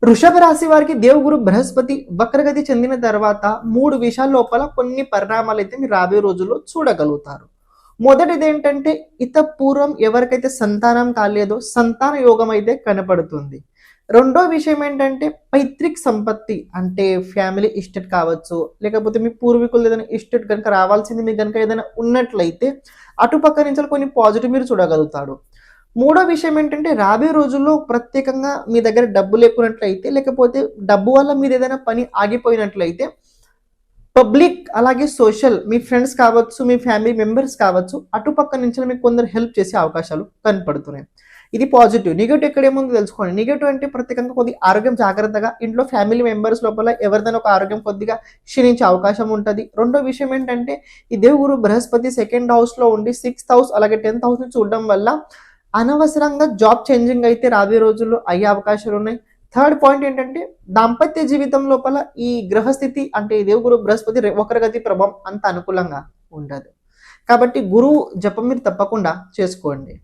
వృషభ రాశి వారికి దేవగురు బృహస్పతి వక్రగతి చెందిన తర్వాత 3 విషయాల లోపల కొన్ని పరిణామాలు అయితే మీరు రాబోయే రోజుల్లో చూడగలుగుతారు. మొదటిది ఏంటంటే పూర్వం ఎవరికైతే సంతానం కాలేదో సంతాన యోగం అయితే కనపడుతుంది. రెండో విషయం ఏంటంటే పైతృక్ సంపత్తి అంటే ఫ్యామిలీ ఎస్టేట్ కావచ్చు, లేకపోతే మీ పూర్వీకులు ఏదైనా ఎస్టేట్ కనుక రావాల్సింది మీకు కనుక ఏదైనా ఉన్నట్లయితే అటుపక్క నుంచి కొన్ని పాజిటివ్ మీరు చూడగలుగుతాడు. మూడో విషయం ఏంటంటే రాబోయే రోజుల్లో ప్రత్యేకంగా మీ దగ్గర డబ్బు లేకున్నట్లయితే, లేకపోతే డబ్బు వల్ల మీరు ఏదైనా పని ఆగిపోయినట్లయితే పబ్లిక్ అలాగే సోషల్ మీ ఫ్రెండ్స్ కావచ్చు, మీ ఫ్యామిలీ మెంబర్స్ కావచ్చు, అటుపక్క నుంచి మీకు కొందరు హెల్ప్ చేసే అవకాశాలు కనపడుతున్నాయి. ఇది పాజిటివ్. నెగటివ్ ఎక్కడేముందో తెలుసుకోండి. నెగటివ్ అంటే ప్రత్యేకంగా కొద్దిగా ఆరోగ్యం జాగ్రత్తగా, ఇంట్లో ఫ్యామిలీ మెంబర్స్ లోపల ఎవరిదైనా ఒక ఆరోగ్యం కొద్దిగా క్షీణించే అవకాశం ఉంటుంది. రెండో విషయం ఏంటంటే ఈ దేవుడు బృహస్పతి సెకండ్ హౌస్ లో ఉండి 6th హౌస్ అలాగే 10th హౌస్ ని చూడడం వల్ల అనవసరంగా జాబ్ చేంజింగ్ అయితే రాబోయే రోజుల్లో అయ్యే అవకాశాలు ఉన్నాయి. థర్డ్ పాయింట్ ఏంటంటే దాంపత్య జీవితం లోపల ఈ గ్రహస్థితి అంటే దేవుగురు బృహస్పతి వక్రగతి ప్రభావం అంత అనుకూలంగా ఉండదు. కాబట్టి గురువు జపం మీరు తప్పకుండా చేసుకోండి.